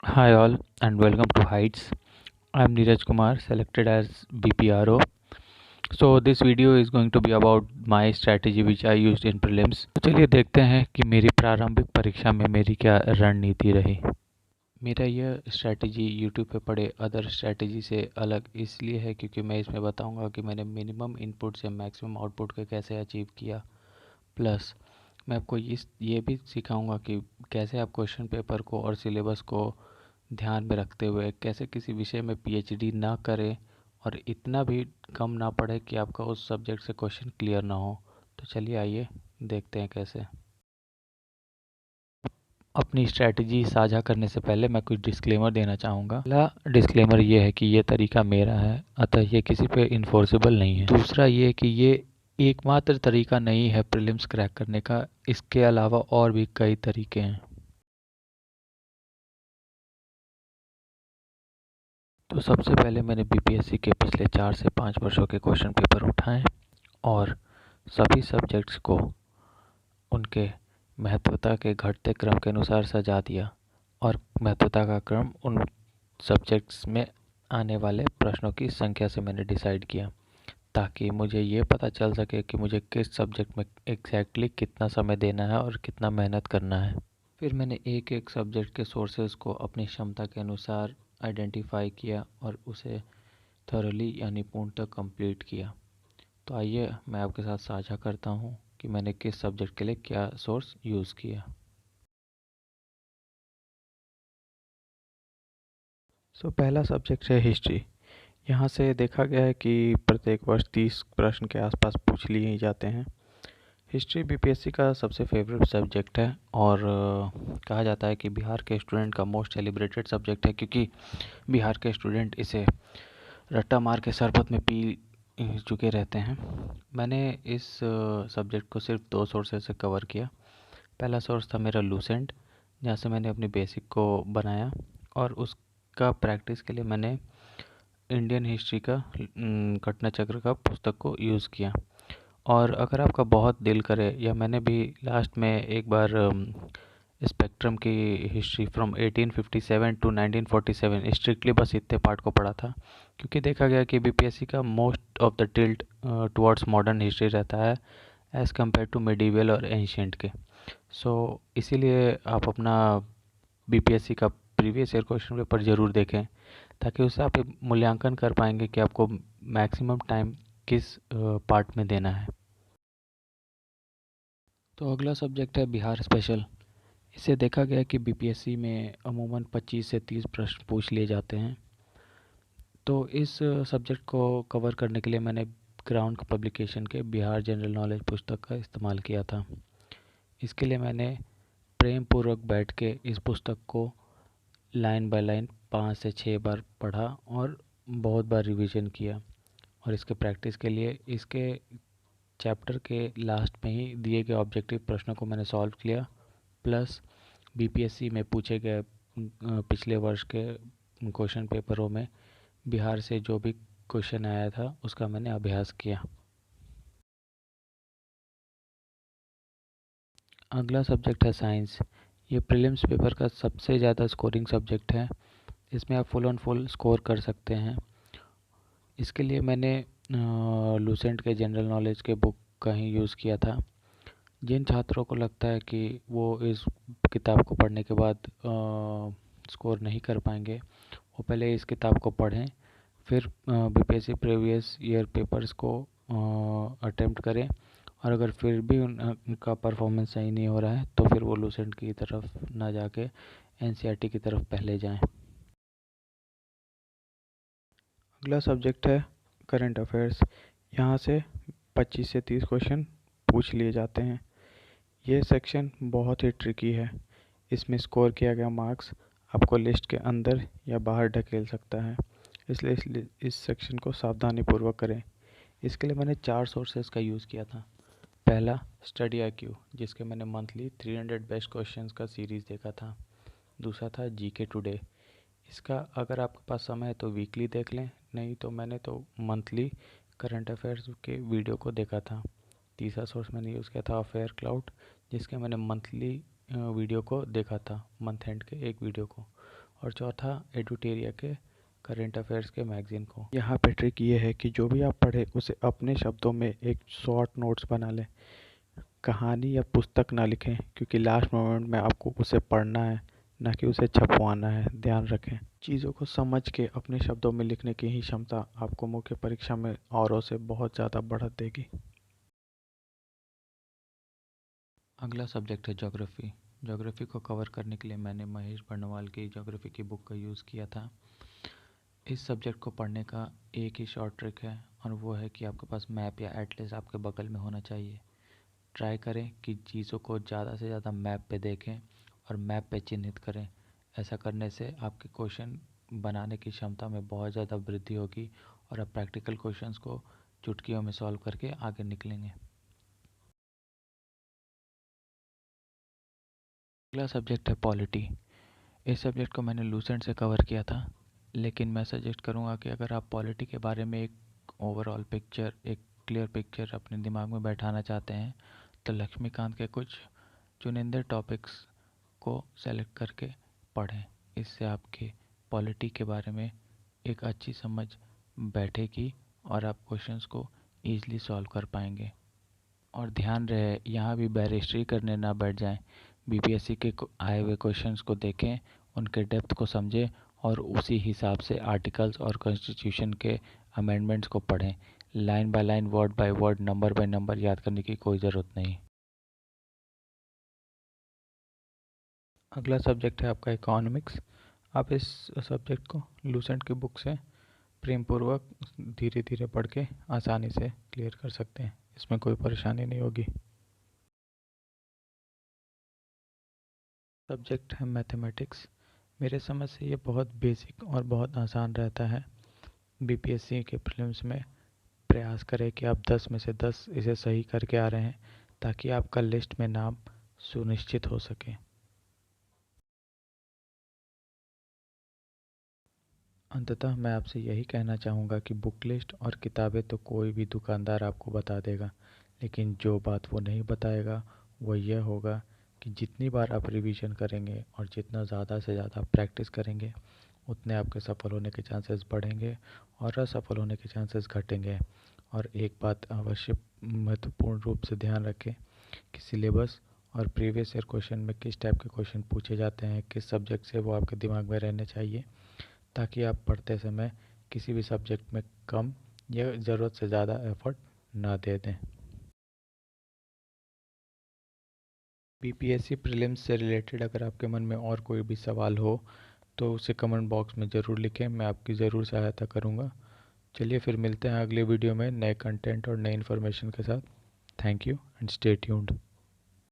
Hi all and welcome to Heights. I am Neeraj Kumar, selected as BPRO. So this video is going to be about my strategy which I used in prelims. तो चलिए देखते हैं कि मेरी प्रारंभिक परीक्षा में मेरी क्या रणनीति रही। मेरा यह स्ट्रैटेजी YouTube पे पढ़े अदर स्ट्रैटेजी से अलग इसलिए है क्योंकि मैं इसमें बताऊंगा कि मैंने मिनिमम इनपुट से मैक्सिमम आउटपुट को कैसे अचीव किया। प्लस मैं आपको ये भी सिखाऊंगा कि कैसे आप क्वेश्चन पेपर को और सिलेबस को ध्यान में रखते हुए कैसे किसी विषय में पीएचडी ना करें और इतना भी कम ना पढ़े कि आपका उस सब्जेक्ट से क्वेश्चन क्लियर ना हो। तो चलिए आइए देखते हैं कैसे। अपनी स्ट्रैटेजी साझा करने से पहले मैं कुछ डिस्क्लेमर देना चाहूँगा। पहला डिस्क्लेमर ये है कि ये तरीका मेरा है, अतः ये किसी पे इन्फोर्सेबल नहीं है। दूसरा ये कि ये एकमात्र तरीका नहीं है प्रीलिम्स क्रैक करने का, इसके अलावा और भी कई तरीके हैं। तो सबसे पहले मैंने बीपीएससी के पिछले 4 से 5 वर्षों के क्वेश्चन पेपर उठाए और सभी सब्जेक्ट्स को उनके महत्वता के घटते क्रम के अनुसार सजा दिया और महत्वता का क्रम उन सब्जेक्ट्स में आने वाले प्रश्नों की संख्या से मैंने डिसाइड किया ताकि मुझे ये पता चल सके कि मुझे किस सब्जेक्ट में एग्जैक्टली कितना समय देना है और कितना मेहनत करना है। फिर मैंने एक एक सब्जेक्ट के सोर्सेज को अपनी क्षमता के अनुसार आइडेंटिफाई किया और उसे थॉरली यानी पूर्णतः कंप्लीट किया। तो आइए मैं आपके साथ साझा करता हूँ कि मैंने किस सब्जेक्ट के लिए क्या सोर्स यूज़ किया। पहला सब्जेक्ट है हिस्ट्री। यहाँ से देखा गया है कि प्रत्येक वर्ष 30 प्रश्न के आसपास पूछ लिए ही जाते हैं। हिस्ट्री बीपीएससी का सबसे फेवरेट सब्जेक्ट है और कहा जाता है कि बिहार के स्टूडेंट का मोस्ट सेलिब्रेटेड सब्जेक्ट है क्योंकि बिहार के स्टूडेंट इसे रट्टा मार के शरबत में पी चुके रहते हैं। मैंने इस सब्जेक्ट को सिर्फ 2 सोर्सेज से कवर किया। पहला सोर्स था मेरा लूसेंट, जहाँ से मैंने अपनी बेसिक को बनाया और उसका प्रैक्टिस के लिए मैंने इंडियन हिस्ट्री का घटना चक्र का पुस्तक को यूज़ किया। और अगर आपका बहुत दिल करे या मैंने भी लास्ट में एक बार स्पेक्ट्रम की हिस्ट्री फ्रॉम 1857 टू 1947 स्ट्रिक्टली बस इतने पार्ट को पढ़ा था क्योंकि देखा गया कि बीपीएससी का most of the tilt towards modern history रहता है एज़ कम्पेयर टू मिडीवल और एंशियंट के। इसीलिए आप अपना बीपीएससी का प्रीवियस ईयर क्वेश्चन पेपर ज़रूर देखें ताकि उससे आप मूल्यांकन कर पाएंगे कि आपको मैक्सिमम टाइम किस पार्ट में देना है। तो अगला सब्जेक्ट है बिहार स्पेशल। इसे देखा गया कि बीपीएससी में अमूमन 25 से 30 प्रश्न पूछ लिए जाते हैं। तो इस सब्जेक्ट को कवर करने के लिए मैंने ग्राउंड पब्लिकेशन के बिहार जनरल नॉलेज पुस्तक का इस्तेमाल किया था। इसके लिए मैंने प्रेम पूर्वक बैठ के इस पुस्तक को लाइन बाय लाइन 5 से 6 बार पढ़ा और बहुत बार रिवीजन किया और इसके प्रैक्टिस के लिए इसके चैप्टर के लास्ट में ही दिए गए ऑब्जेक्टिव प्रश्नों को मैंने सॉल्व किया। प्लस बीपीएससी में पूछे गए पिछले वर्ष के क्वेश्चन पेपरों में बिहार से जो भी क्वेश्चन आया था उसका मैंने अभ्यास किया। अगला सब्जेक्ट है साइंस। ये प्रीलिम्स पेपर का सबसे ज़्यादा स्कोरिंग सब्जेक्ट है। इसमें आप फुल ऑन फुल स्कोर कर सकते हैं। इसके लिए मैंने लूसेंट के जनरल नॉलेज के बुक का ही यूज़ किया था। जिन छात्रों को लगता है कि वो इस किताब को पढ़ने के बाद स्कोर नहीं कर पाएंगे, वो पहले इस किताब को पढ़ें, फिर बीपीएससी प्रीवियस ईयर पेपर्स को अटेम्प्ट करें और अगर फिर भी उनका परफॉर्मेंस सही नहीं हो रहा है तो फिर वो लूसेंट की तरफ ना जाके एनसीईआरटी की तरफ पहले जाएं। अगला सब्जेक्ट है करंट अफेयर्स। यहाँ से 25 से 30 क्वेश्चन पूछ लिए जाते हैं। ये सेक्शन बहुत ही ट्रिकी है। इसमें स्कोर किया गया मार्क्स आपको लिस्ट के अंदर या बाहर ढकेल सकता है, इसलिए इस सेक्शन को सावधानीपूर्वक करें। इसके लिए मैंने 4 सोर्सेज का यूज़ किया था। पहला स्टडी आईक्यू, जिसके मैंने मंथली 300 बेस्ट क्वेश्चंस का सीरीज़ देखा था। दूसरा था जीके टुडे, इसका अगर आपके पास समय है तो वीकली देख लें, नहीं तो मैंने तो मंथली करंट अफेयर्स के वीडियो को देखा था। तीसरा सोर्स मैंने यूज़ किया था अफेयर क्लाउड, जिसके मैंने मंथली वीडियो को देखा था, मंथ एंड के एक वीडियो को। और चौथा एडुटेरिया के करेंट अफेयर्स के मैगज़ीन को। यहाँ पे ट्रिक ये है कि जो भी आप पढ़े उसे अपने शब्दों में एक शॉर्ट नोट्स बना लें। कहानी या पुस्तक ना लिखें, क्योंकि लास्ट मोमेंट में आपको उसे पढ़ना है, ना कि उसे छपवाना है। ध्यान रखें, चीज़ों को समझ के अपने शब्दों में लिखने की ही क्षमता आपको मुख्य परीक्षा में औरों से बहुत ज़्यादा बढ़त देगी। अगला सब्जेक्ट है ज्योग्राफी। ज्योग्राफी को कवर करने के लिए मैंने महेश बर्णवाल की ज्योग्राफी की बुक का यूज़ किया था। इस सब्जेक्ट को पढ़ने का एक ही शॉर्ट ट्रिक है, और वो है कि आपके पास मैप या एटलस आपके बगल में होना चाहिए। ट्राई करें कि चीज़ों को ज़्यादा से ज़्यादा मैप पे देखें और मैप पे चिन्हित करें। ऐसा करने से आपके क्वेश्चन बनाने की क्षमता में बहुत ज़्यादा वृद्धि होगी और आप प्रैक्टिकल क्वेश्चंस को चुटकियों में सॉल्व करके आगे निकलेंगे। अगला सब्जेक्ट है पॉलिटी। इस सब्जेक्ट को मैंने लूसेंट से कवर किया था, लेकिन मैं सजेस्ट करूँगा कि अगर आप पॉलिटी के बारे में एक ओवरऑल पिक्चर, एक क्लियर पिक्चर अपने दिमाग में बैठाना चाहते हैं, तो लक्ष्मीकांत के कुछ चुनिंदे टॉपिक्स को सेलेक्ट करके पढ़ें। इससे आपके पॉलिटी के बारे में एक अच्छी समझ बैठेगी और आप क्वेश्चंस को ईज़िली सॉल्व कर पाएंगे। और ध्यान रहे, यहाँ भी बैरिस्ट्री करने ना बैठ जाएं। बीपीएससी के आए हुए क्वेश्चंस को देखें, उनके डेप्थ को समझें और उसी हिसाब से आर्टिकल्स और कॉन्स्टिट्यूशन के अमेंडमेंट्स को पढ़ें। Line by line, word by word, number by number याद करने की कोई ज़रूरत नहीं। अगला सब्जेक्ट है आपका इकोनॉमिक्स। आप इस सब्जेक्ट को लूसेंट की बुक से प्रेम पूर्वक धीरे धीरे पढ़ के आसानी से क्लियर कर सकते हैं। इसमें कोई परेशानी नहीं होगी। सब्जेक्ट है मैथमेटिक्स। मेरे समझ से ये बहुत बेसिक और बहुत आसान रहता है। बीपीएससी के प्रीलिम्स में प्रयास करें कि आप 10 में से 10 इसे सही करके आ रहे हैं, ताकि आपका लिस्ट में नाम सुनिश्चित हो सके। अंततः मैं आपसे यही कहना चाहूँगा कि बुक लिस्ट और किताबें तो कोई भी दुकानदार आपको बता देगा, लेकिन जो बात वो नहीं बताएगा वो यह होगा कि जितनी बार आप रिवीजन करेंगे और जितना ज़्यादा से ज़्यादा प्रैक्टिस करेंगे, उतने आपके सफल होने के चांसेस बढ़ेंगे और असफल होने के चांसेस घटेंगे। और एक बात अवश्य महत्वपूर्ण रूप से ध्यान रखें कि सिलेबस और प्रीवियस ईयर क्वेश्चन में किस टाइप के क्वेश्चन पूछे जाते हैं, किस सब्जेक्ट से, वो आपके दिमाग में रहने चाहिए, ताकि आप पढ़ते समय किसी भी सब्जेक्ट में कम या ज़रूरत से ज़्यादा एफर्ट ना दे दें। बीपीएससी प्रीलिम्स से रिलेटेड अगर आपके मन में और कोई भी सवाल हो तो उसे कमेंट बॉक्स में ज़रूर लिखें, मैं आपकी ज़रूर सहायता करूँगा। चलिए फिर मिलते हैं अगले वीडियो में नए कंटेंट और नई इन्फॉर्मेशन के साथ। Thank you and stay tuned.